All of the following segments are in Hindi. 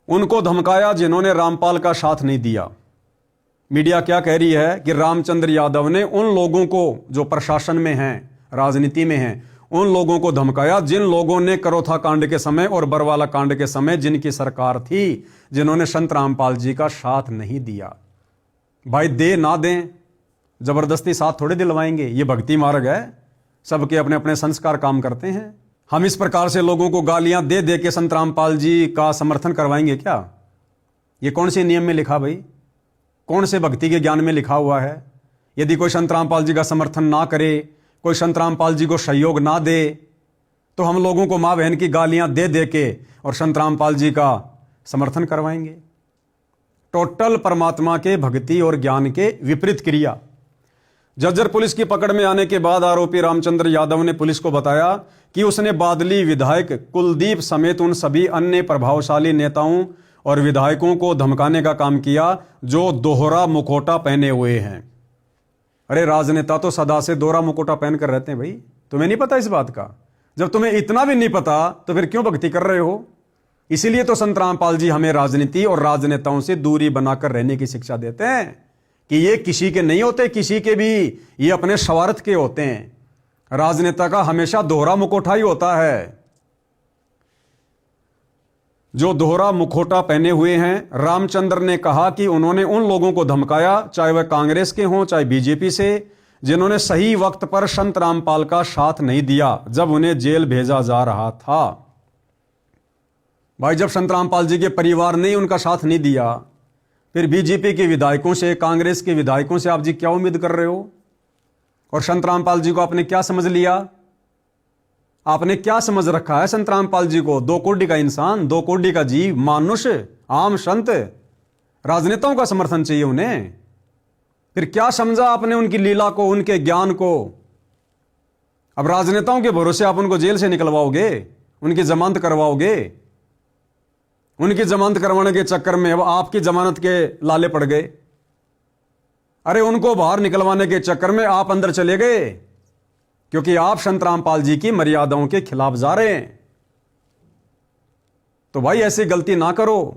उनको धमकाया जिन्होंने रामपाल का साथ नहीं दिया। मीडिया क्या कह रही है कि रामचंद्र यादव ने उन लोगों को जो प्रशासन में हैं, राजनीति में हैं, उन लोगों को धमकाया जिन लोगों ने करोथा कांड के समय और बरवाला कांड के समय जिनकी सरकार थी, जिन्होंने संत रामपाल जी का साथ नहीं दिया। भाई दे ना दें, जबरदस्ती साथ थोड़े दिलवाएंगे। ये भक्ति मार्ग है, सबके अपने अपने संस्कार काम करते हैं। हम इस प्रकार से लोगों को गालियां दे दे के संत रामपाल जी का समर्थन करवाएंगे क्या? ये कौन से नियम में लिखा भाई? कौन से भक्ति के ज्ञान में लिखा हुआ है? यदि कोई संत रामपाल जी का समर्थन ना करे, कोई संत रामपाल जी को सहयोग ना दे, तो हम लोगों को मां बहन की गालियां दे दे के और संत रामपाल जी का समर्थन करवाएंगे। टोटल परमात्मा के भक्ति और ज्ञान के विपरीत क्रिया। जज्जर पुलिस की पकड़ में आने के बाद आरोपी रामचंद्र यादव ने पुलिस को बताया कि उसने बादली विधायक कुलदीप समेत उन सभी अन्य प्रभावशाली नेताओं और विधायकों को धमकाने का काम किया जो दोहरा मुखौटा पहने हुए हैं। अरे राजनेता तो सदा से दोहरा मुखौटा पहनकर रहते हैं भाई, तुम्हें नहीं पता इस बात का? जब तुम्हें इतना भी नहीं पता तो फिर क्यों भक्ति कर रहे हो? इसीलिए तो संत रामपाल जी हमें राजनीति और राजनेताओं से दूरी बनाकर रहने की शिक्षा देते हैं कि ये किसी के नहीं होते, किसी के भी ये अपने स्वार्थ के होते हैं। राजनेता का हमेशा दोहरा मुखौटा ही होता है। जो दोहरा मुखौटा पहने हुए हैं, रामचंद्र ने कहा कि उन्होंने उन लोगों को धमकाया, चाहे वह कांग्रेस के हों चाहे बीजेपी से, जिन्होंने सही वक्त पर संत रामपाल का साथ नहीं दिया जब उन्हें जेल भेजा जा रहा था। भाई जब संत रामपाल जी के परिवार ने उनका साथ नहीं दिया, फिर बीजेपी के विधायकों से, कांग्रेस के विधायकों से आप जी क्या उम्मीद कर रहे हो? और संत रामपाल जी को आपने क्या समझ लिया? आपने क्या समझ रखा है संत रामपाल जी को? 2 कोड़ी का इंसान, 2 कोड़ी का जीव, मानुष, आम संत। राजनेताओं का समर्थन चाहिए उन्हें। फिर क्या समझा आपने उनकी लीला को, उनके ज्ञान को? अब राजनेताओं के भरोसे आप उनको जेल से निकलवाओगे, उनकी जमानत करवाओगे। उनकी जमानत करवाने के चक्कर में अब आपकी जमानत के लाले पड़ गए। अरे उनको बाहर निकलवाने के चक्कर में आप अंदर चले गए, क्योंकि आप संत रामपाल जी की मर्यादाओं के खिलाफ जा रहे हैं। तो भाई ऐसी गलती ना करो।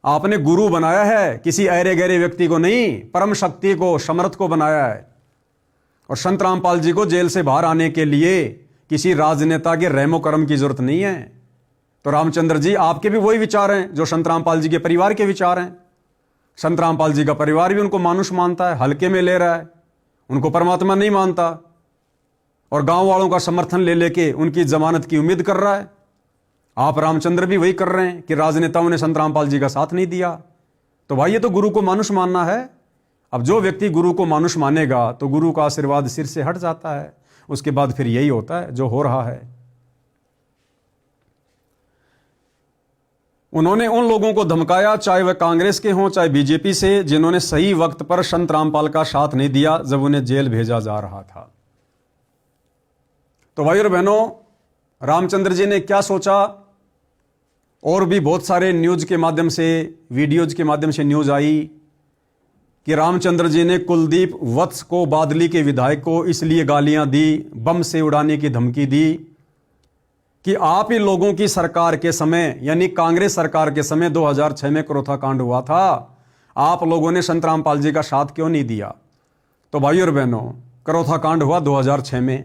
आपने गुरु बनाया है, किसी ऐरे गहरे व्यक्ति को नहीं, परम शक्ति को, समर्थ को बनाया है। और संत रामपाल जी को जेल से बाहर आने के लिए किसी राजनेता के रहमो करम की जरूरत नहीं है। तो रामचंद्र जी, आपके भी वही विचार हैं जो संत रामपाल जी के परिवार के विचार हैं। संत रामपाल जी का परिवार भी उनको मानुष मानता है, हल्के में ले रहा है, उनको परमात्मा नहीं मानता, और गांव वालों का समर्थन ले लेके उनकी जमानत की उम्मीद कर रहा है। आप रामचंद्र भी वही कर रहे हैं कि राजनेताओं ने संत रामपाल जी का साथ नहीं दिया। तो भाई ये तो गुरु को मानुष मानना है। अब जो व्यक्ति गुरु को मानुष मानेगा तो गुरु का आशीर्वाद सिर से हट जाता है। उसके बाद फिर यही होता है जो हो रहा है। उन्होंने उन लोगों को धमकाया, चाहे वह कांग्रेस के हों चाहे बीजेपी से, जिन्होंने सही वक्त पर संत रामपाल का साथ नहीं दिया जब उन्हें जेल भेजा जा रहा था। तो भाई और बहनों, रामचंद्र जी ने क्या सोचा? और भी बहुत सारे न्यूज के माध्यम से, वीडियोज के माध्यम से न्यूज आई कि रामचंद्र जी ने कुलदीप वत्स को, बादली के विधायक को, इसलिए गालियां दी, बम से उड़ाने की धमकी दी कि आप ही लोगों की सरकार के समय, यानी कांग्रेस सरकार के समय 2006 में करोथा कांड हुआ था, आप लोगों ने संत रामपाल जी का साथ क्यों नहीं दिया? तो भाई और बहनों, करोथा कांड हुआ 2006 में,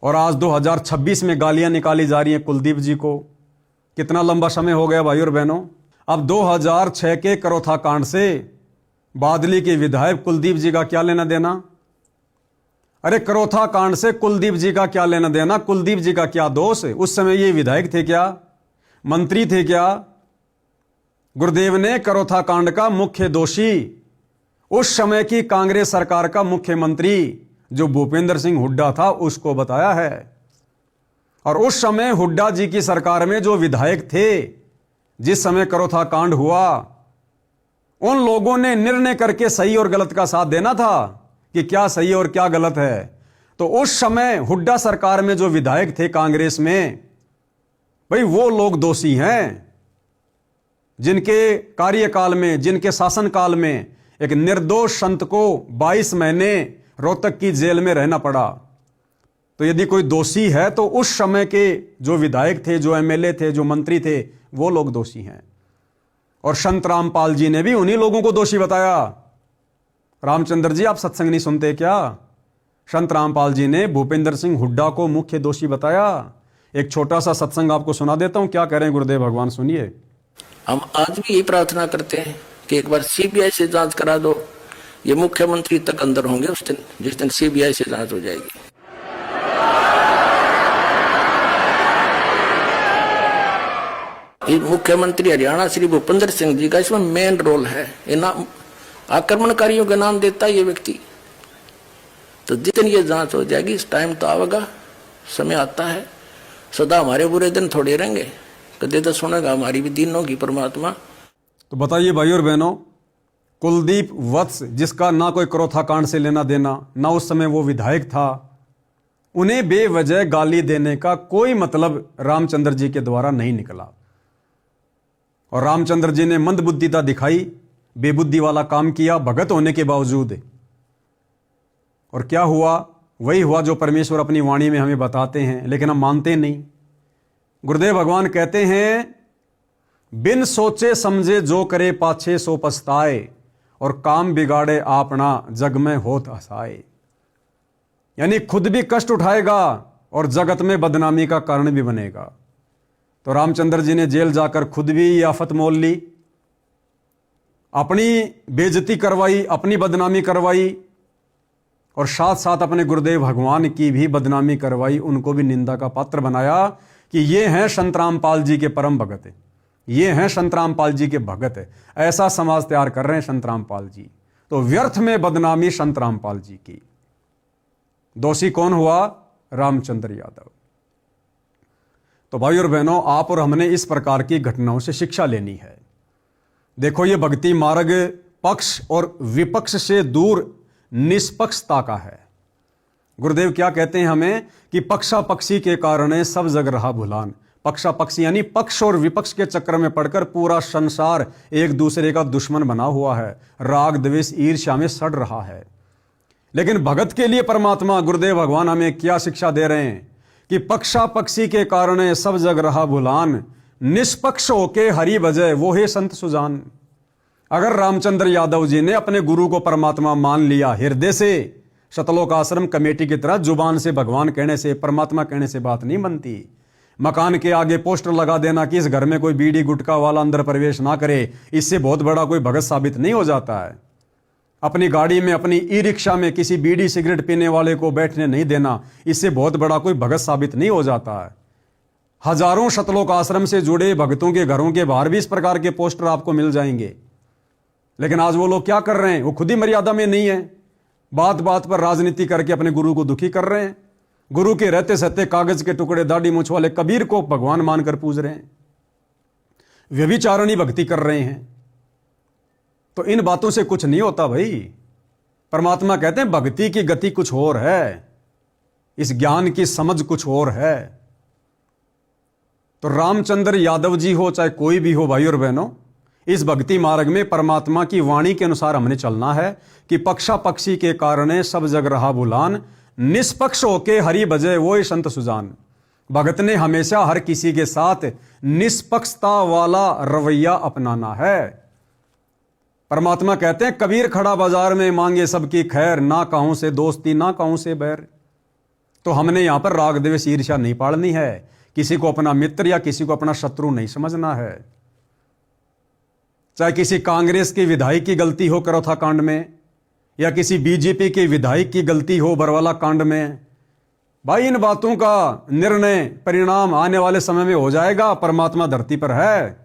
और आज 2026 में गालियां निकाली जा रही हैं कुलदीप जी को। कितना लंबा समय हो गया भाई और बहनों। अब 2006 के करोथा कांड से बादली के विधायक कुलदीप जी का क्या लेना देना? अरे करोथा कांड से कुलदीप जी का क्या लेना देना? कुलदीप जी का क्या दोष? उस समय ये विधायक थे क्या? मंत्री थे क्या? गुरुदेव ने करोथा कांड का मुख्य दोषी उस समय की कांग्रेस सरकार का मुख्यमंत्री जो भूपेंद्र सिंह हुड्डा था उसको बताया है। और उस समय हुड्डा जी की सरकार में जो विधायक थे, जिस समय करोथा कांड हुआ, उन लोगों ने निर्णय करके सही और गलत का साथ देना था कि क्या सही और क्या गलत है। तो उस समय हुड्डा सरकार में जो विधायक थे कांग्रेस में, भाई वो लोग दोषी हैं जिनके कार्यकाल में, जिनके शासनकाल में एक निर्दोष संत को 22 महीने रोहतक की जेल में रहना पड़ा। तो यदि कोई दोषी है तो उस समय के जो विधायक थे, जो एमएलए थे, जो मंत्री थे, वो लोग दोषी हैं। और संत रामपाल जी ने भी उन्हीं लोगों को दोषी बताया। रामचंद्र जी, आप सत्संग नहीं सुनते क्या? संत रामपाल जी ने भूपेंद्र सिंह हुड्डा को मुख्य दोषी बताया। एक छोटा सा सत्संग आपको सुना देता हूं, क्या कह रहे हैं गुरुदेव भगवान, सुनिए। हम आज भी यही प्रार्थना करते हैं कि एक बार सीबीआई से जांच करा दो। ये मुख्यमंत्री तक अंदर होंगे उस दिन, जिस दिन सीबीआई से जांच हो जाएगी। ये मुख्यमंत्री हरियाणा श्री भूपेंद्र सिंह जी का इसमें मेन रोल है। इनाम आक्रमणकारियों के नाम देता है ये व्यक्ति। तो जितनी ये जांच हो जाएगी, इस टाइम तो आएगा, समय आता है। सदा हमारे बुरे दिन थोड़े रहेंगे, कदे तो सुनेगा हमारी भी दिन होगी परमात्मा। तो बताइए भाई और बहनों, कुलदीप वत्स, जिसका ना कोई क्रोथा कांड से लेना देना, ना उस समय वो विधायक था, उन्हें बेवजह गाली देने का कोई मतलब रामचंद्र जी के द्वारा नहीं निकला। और रामचंद्र जी ने मंदबुद्धिता दिखाई, बेबुद्धि वाला काम किया भगत होने के बावजूद। और क्या हुआ? वही हुआ जो परमेश्वर अपनी वाणी में हमें बताते हैं, लेकिन हम मानते नहीं। गुरुदेव भगवान कहते हैं, बिन सोचे समझे जो करे पाछे सो पछताए, और काम बिगाड़े आपना जग में होत हसाए। यानी खुद भी कष्ट उठाएगा और जगत में बदनामी का कारण भी बनेगा। तो रामचंद्र जी ने जेल जाकर खुद भी ये आफत मोल ली, अपनी बेइज्जती करवाई, अपनी बदनामी करवाई, और साथ साथ अपने गुरुदेव भगवान की भी बदनामी करवाई, उनको भी निंदा का पात्र बनाया कि ये हैं संत रामपाल जी के परम भगत, ये हैं संत रामपाल जी के भगत। ऐसा समाज तैयार कर रहे हैं संत रामपाल जी। तो व्यर्थ में बदनामी संत रामपाल जी की। दोषी कौन हुआ? रामचंद्र यादव। तो भाई और बहनों, आप और हमने इस प्रकार की घटनाओं से शिक्षा लेनी है। देखो, ये भक्ति मार्ग पक्ष और विपक्ष से दूर निष्पक्षता का है। गुरुदेव क्या कहते हैं हमें कि पक्षा पक्षी के कारण सब जग रहा भुलान। पक्षा पक्षी यानी पक्ष और विपक्ष के चक्कर में पड़कर पूरा संसार एक दूसरे का दुश्मन बना हुआ है, राग द्वेष ईर्ष्या में सड़ रहा है। लेकिन भगत के लिए परमात्मा गुरुदेव भगवान हमें क्या शिक्षा दे रहे हैं कि पक्षा पक्षी के कारण सब जग रहा भुलान, निष्पक्ष होके हरि भजय वो है संत सुजान। अगर रामचंद्र यादव जी ने अपने गुरु को परमात्मा मान लिया हृदय से, शतलोक आश्रम कमेटी की तरह जुबान से भगवान कहने से, परमात्मा कहने से बात नहीं बनती। मकान के आगे पोस्टर लगा देना कि इस घर में कोई बीड़ी गुटखा वाला अंदर प्रवेश ना करे, इससे बहुत बड़ा कोई भगत साबित नहीं हो जाता है। अपनी गाड़ी में, अपनी ई रिक्शा में किसी बीड़ी सिगरेट पीने वाले को बैठने नहीं देना, इससे बहुत बड़ा कोई भगत साबित नहीं हो जाता है। हजारों शतलोक आश्रम से जुड़े भक्तों के घरों के बाहर भी इस प्रकार के पोस्टर आपको मिल जाएंगे। लेकिन आज वो लोग क्या कर रहे हैं? वो खुद ही मर्यादा में नहीं है, बात बात पर राजनीति करके अपने गुरु को दुखी कर रहे हैं। गुरु के रहते सहते कागज के टुकड़े दाढ़ी मूंछ वाले कबीर को भगवान मानकर पूज रहे हैं, व्यभिचारणी भक्ति कर रहे हैं। तो इन बातों से कुछ नहीं होता भाई। परमात्मा कहते हैं भक्ति की गति कुछ और है, इस ज्ञान की समझ कुछ और है। तो रामचंद्र यादव जी हो चाहे कोई भी हो, भाई और बहनों, इस भक्ति मार्ग में परमात्मा की वाणी के अनुसार हमने चलना है कि पक्षा पक्षी के कारण सब जग रहा भुलान, निष्पक्ष होके हरि भजय वो संत सुजान। भगत ने हमेशा हर किसी के साथ निष्पक्षता वाला रवैया अपनाना है। परमात्मा कहते हैं कबीर खड़ा बाजार में मांगे सबकी खैर, ना कहूं से दोस्ती ना कहूं से बैर। तो हमने यहां पर राग द्वेष ईर्ष्या नहीं पालनी है, किसी को अपना मित्र या किसी को अपना शत्रु नहीं समझना है। चाहे किसी कांग्रेस के विधायक की गलती हो करौथा कांड में, या किसी बीजेपी के विधायक की गलती हो बरवाला कांड में, भाई इन बातों का निर्णय परिणाम आने वाले समय में हो जाएगा। परमात्मा धरती पर है,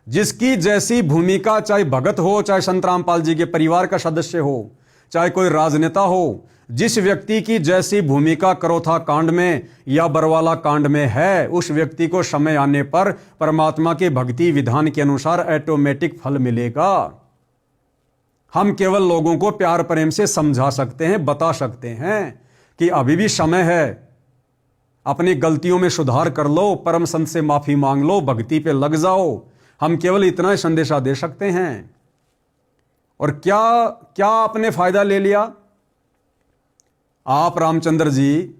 जिसकी जैसी भूमिका, चाहे भगत हो, चाहे संत रामपाल जी के परिवार का सदस्य हो, चाहे कोई राजनेता हो, जिस व्यक्ति की जैसी भूमिका करौथा कांड में या बरवाला कांड में है, उस व्यक्ति को समय आने पर परमात्मा के भक्ति विधान के अनुसार ऑटोमेटिक फल मिलेगा। हम केवल लोगों को प्यार प्रेम से समझा सकते हैं, बता सकते हैं कि अभी भी समय है, अपनी गलतियों में सुधार कर लो, परम संत से माफी मांग लो, भक्ति पे लग जाओ। हम केवल इतना ही संदेशा दे सकते हैं। और क्या क्या आपने फायदा ले लिया? आप रामचंद्र जी,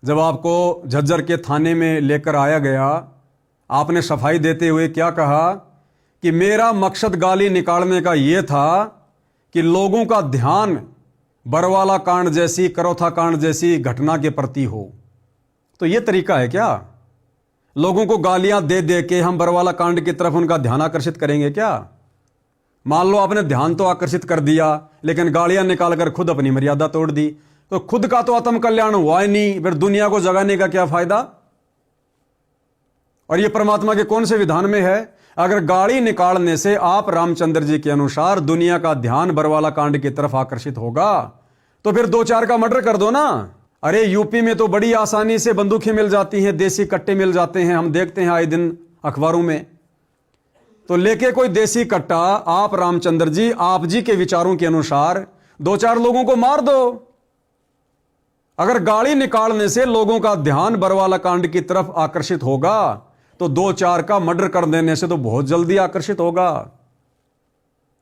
जब आपको झज्जर के थाने में लेकर आया गया, आपने सफाई देते हुए क्या कहा कि मेरा मकसद गाली निकालने का यह था कि लोगों का ध्यान बरवाला कांड जैसी, करौथा कांड जैसी घटना के प्रति हो। तो यह तरीका है क्या? लोगों को गालियां दे दे के हम बरवाला कांड की तरफ उनका ध्यान आकर्षित करेंगे क्या? मान लो आपने ध्यान तो आकर्षित कर दिया, लेकिन गालियां निकालकर खुद अपनी मर्यादा तोड़ दी, तो खुद का तो आत्म कल्याण हुआ ही नहीं, फिर दुनिया को जगाने का क्या फायदा? और यह परमात्मा के कौन से विधान में है? अगर गाली निकालने से आप रामचंद्र जी के अनुसार दुनिया का ध्यान बरवाला कांड की तरफ आकर्षित होगा, तो फिर 2-4 का मर्डर कर दो ना। अरे यूपी में तो बड़ी आसानी से बंदूकें मिल जाती हैं, देसी कट्टे मिल जाते हैं, हम देखते हैं आए दिन अखबारों में। तो लेके कोई देसी कट्टा आप रामचंद्र जी, आप जी के विचारों के अनुसार 2-4 लोगों को मार दो। अगर गाली निकालने से लोगों का ध्यान बरवाला कांड की तरफ आकर्षित होगा, तो 2-4 का मर्डर कर देने से तो बहुत जल्दी आकर्षित होगा।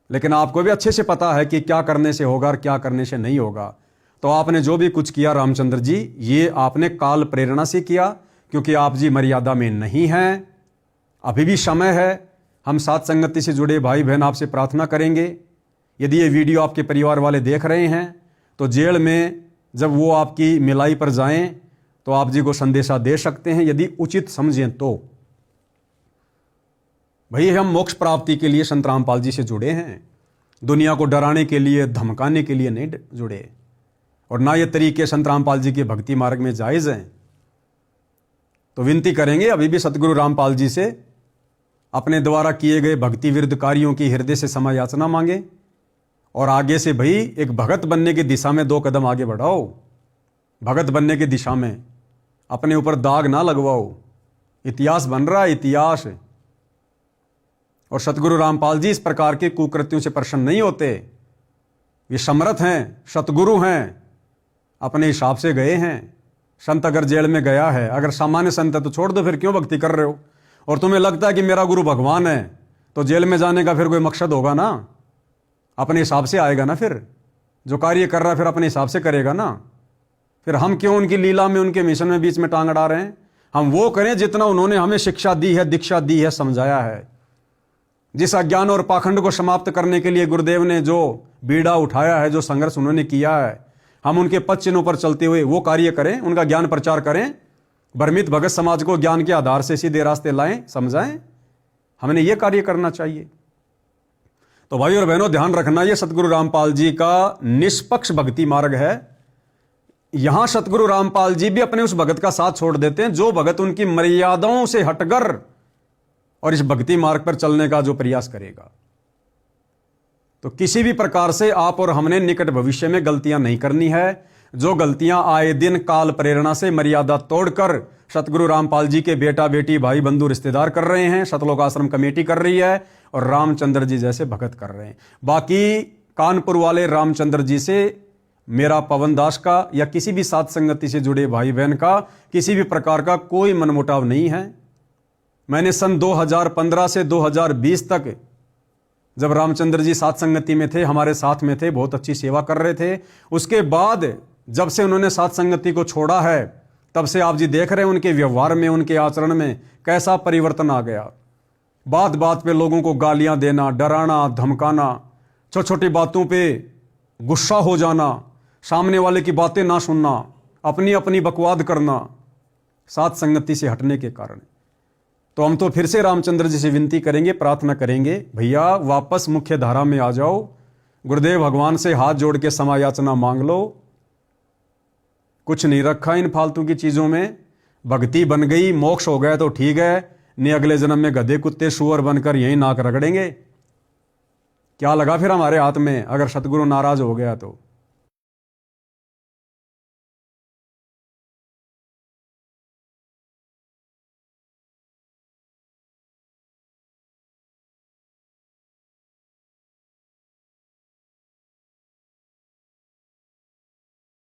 लेकिन आपको भी अच्छे से पता है कि क्या करने से होगा और क्या करने से नहीं होगा। तो आपने जो भी कुछ किया रामचंद्र जी, ये आपने काल प्रेरणा से किया, क्योंकि आप जी मर्यादा में नहीं हैं। अभी भी समय है। हम साथ संगति से जुड़े भाई बहन आपसे प्रार्थना करेंगे, यदि ये वीडियो आपके परिवार वाले देख रहे हैं तो जेल में जब वो आपकी मिलाई पर जाएं तो आप जी को संदेशा दे सकते हैं, यदि उचित समझें तो। भाई हम मोक्ष प्राप्ति के लिए संत रामपाल जी से जुड़े हैं, दुनिया को डराने के लिए, धमकाने के लिए नहीं जुड़े। और ना ये तरीके संत रामपाल जी के भक्ति मार्ग में जायज़ हैं। तो विनती करेंगे अभी भी सतगुरु रामपाल जी से, अपने द्वारा किए गए भक्ति विरुद्ध कार्यों की हृदय से क्षमा याचना मांगे, और आगे से भाई एक भगत बनने की दिशा में 2 कदम आगे बढ़ाओ। भगत बनने की दिशा में अपने ऊपर दाग ना लगवाओ। इतिहास बन रहा है, इतिहास। और सतगुरु रामपाल जी इस प्रकार के कुकृत्यों से प्रसन्न नहीं होते। ये समर्थ हैं, सतगुरु हैं, अपने हिसाब से गए हैं। संत अगर जेल में गया है, अगर सामान्य संत है तो छोड़ दो, फिर क्यों भक्ति कर रहे हो? और तुम्हें लगता है कि मेरा गुरु भगवान है, तो जेल में जाने का फिर कोई मकसद होगा ना? अपने हिसाब से आएगा ना, फिर जो कार्य कर रहा है फिर अपने हिसाब से करेगा ना। फिर हम क्यों उनकी लीला में, उनके मिशन में बीच में टांग अड़ा रहे हैं? हम वो करें जितना उन्होंने हमें शिक्षा दी है, दीक्षा दी है, समझाया है। जिस अज्ञान और पाखंड को समाप्त करने के लिए गुरुदेव ने जो बीड़ा उठाया है, जो संघर्ष उन्होंने किया है, हम उनके पद चिन्हों पर चलते हुए वो कार्य करें, उनका ज्ञान प्रचार करें, भ्रमित भगत समाज को ज्ञान के आधार से सीधे रास्ते लाएं, समझाएं। हमने ये कार्य करना चाहिए। तो भाई और बहनों, ध्यान रखना, ये सतगुरु रामपाल जी का निष्पक्ष भक्ति मार्ग है। यहां सतगुरु रामपाल जी भी अपने उस भगत का साथ छोड़ देते हैं जो भगत उनकी मर्यादाओं से हटकर और इस भक्ति मार्ग पर चलने का जो प्रयास करेगा। तो किसी भी प्रकार से आप और हमने निकट भविष्य में गलतियां नहीं करनी है। जो गलतियां आए दिन काल प्रेरणा से मर्यादा तोड़कर सतगुरु रामपाल जी के बेटा बेटी, भाई बंधु, रिश्तेदार कर रहे हैं, सतलोक आश्रम कमेटी कर रही है और रामचंद्र जी जैसे भगत कर रहे हैं। बाकी कानपुर वाले रामचंद्र जी से मेरा, पवन दास का या किसी भी साथ संगति से जुड़े भाई बहन का किसी भी प्रकार का कोई मनमुटाव नहीं है। मैंने सन 2015 से 2020 तक जब रामचंद्र जी साथ संगति में थे, हमारे साथ में थे, बहुत अच्छी सेवा कर रहे थे। उसके बाद जब से उन्होंने साथ संगति को छोड़ा है, तब से आप जी देख रहे हैं उनके व्यवहार में, उनके आचरण में कैसा परिवर्तन आ गया। बात बात पे लोगों को गालियां देना, डराना, धमकाना, छोटी छोटी बातों पे गुस्सा हो जाना, सामने वाले की बातें ना सुनना, अपनी अपनी बकवाद करना, साथ संगति से हटने के कारण। तो हम तो फिर से रामचंद्र जी से विनती करेंगे, प्रार्थना करेंगे, भैया वापस मुख्य धारा में आ जाओ, गुरुदेव भगवान से हाथ जोड़ के क्षमा याचना मांग लो। कुछ नहीं रखा इन फालतू की चीजों में। भक्ति बन गई, मोक्ष हो गया तो ठीक है, नहीं अगले जन्म में गधे कुत्ते सुअर बनकर यहीं नाक रगड़ेंगे। क्या लगा फिर हमारे हाथ में अगर सतगुरु नाराज हो गया तो।